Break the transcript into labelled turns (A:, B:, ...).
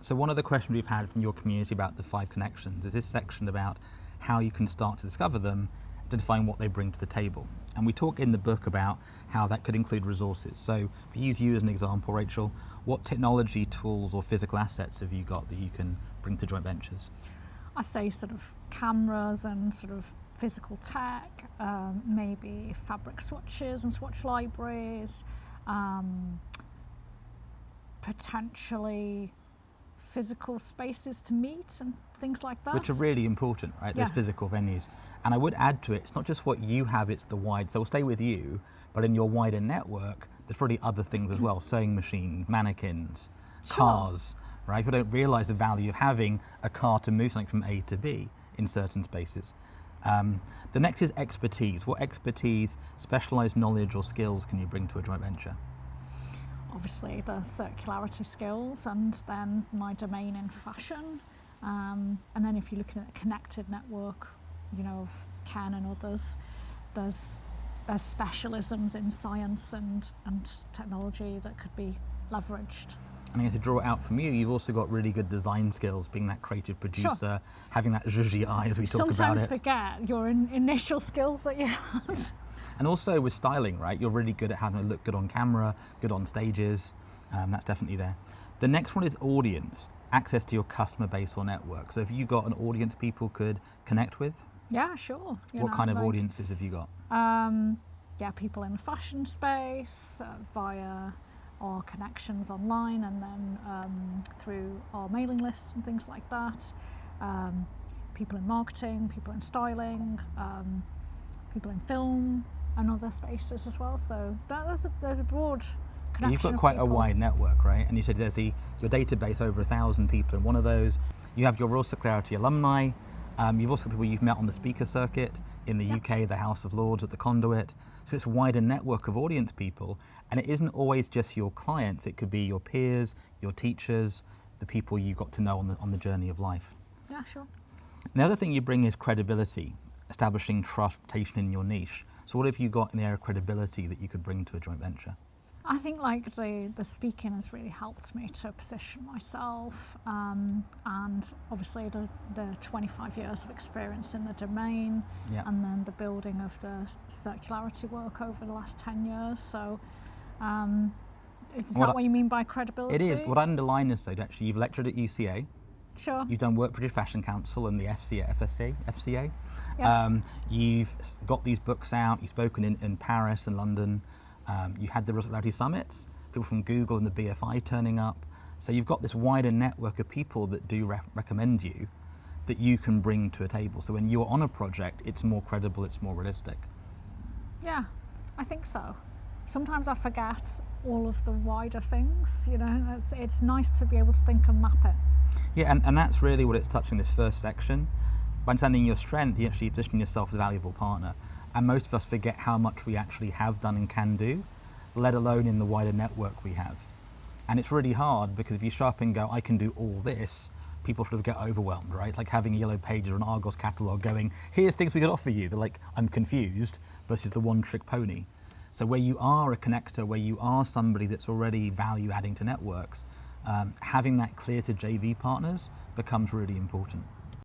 A: So one of the questions we've had from your community about the 5 connections is this section about how you can start to discover them, to define what they bring to the table. And we talk in the book about how that could include resources. So if we use you as an example, Rachel, what technology tools or physical assets have you got that you can bring to joint ventures?
B: I say sort of cameras and sort of physical tech, maybe fabric swatches and swatch libraries, potentially physical spaces to meet and things like that.
A: Which are really important, right?
B: Yeah.
A: Those physical venues. And I would add to it, it's not just what you have, it's the wide, so we'll stay with you, but in your wider network, there's probably other things as well, sewing machines, mannequins, cars, right? People don't realise the value of having a car to move something from A to B in certain spaces. The next is expertise. What expertise, specialised knowledge or skills can you bring to a joint venture?
B: Obviously the circularity skills, and then my domain in fashion. And then if you're looking at a connected network, you know, of Ken and others, there's specialisms in science and technology that could be leveraged.
A: And I guess to draw it out from you, you've also got really good design skills, being that creative producer, having that zhuzhy eye as we talk about it.
B: Sometimes forget your initial skills that you had.
A: And also with styling, right? You're really good at having it look good on camera, good on stages. That's definitely there. The next one is audience, access to your customer base or network. So if you've got an audience people could connect with?
B: Yeah, sure.
A: What kind of audiences have you got?
B: Yeah, people in the fashion space via our connections online, and then through our mailing lists and things like that. People in marketing, people in styling, people in film and other spaces as well. So there's a broad connection.
A: You've got quite a wide network, right? And you said there's your database over 1,000 people, and one of those you have your Royal Circularity alumni. You've also got people you've met on the speaker circuit in the UK, the House of Lords, at the Conduit. So it's a wider network of audience people, and it isn't always just your clients. It could be your peers, your teachers, the people you got to know on the journey of life.
B: Yeah, sure.
A: And the other thing you bring is credibility, establishing trust, reputation in your niche. So what have you got in the area of credibility that you could bring to a joint venture?
B: I think like the speaking has really helped me to position myself, and obviously the 25 years of experience in the domain, and then the building of the circularity work over the last 10 years. So is that what you mean by credibility?
A: It is. What I underline is that actually you've lectured at UCA.
B: Sure.
A: You've done work British Fashion Council and the FCA.
B: Yes.
A: You've got these books out. You've spoken in Paris and London. You had the Circularity Summits, people from Google and the BFI turning up. So you've got this wider network of people that do recommend you that you can bring to a table. So when you're on a project, it's more credible, it's more realistic.
B: Yeah, I think so. Sometimes I forget all of the wider things, you know. It's nice to be able to think and map it.
A: Yeah, and that's really what it's touching this first section. By understanding your strength, you actually position yourself as a valuable partner. And most of us forget how much we actually have done and can do, let alone in the wider network we have. And it's really hard because if you show up and go, I can do all this, people sort of get overwhelmed, right? Like having a Yellow Pages or an Argos catalogue going, here's things we could offer you. They're like, I'm confused, versus the one-trick pony. So where you are a connector, where you are somebody that's already value adding to networks, having that clear to JV partners becomes really important.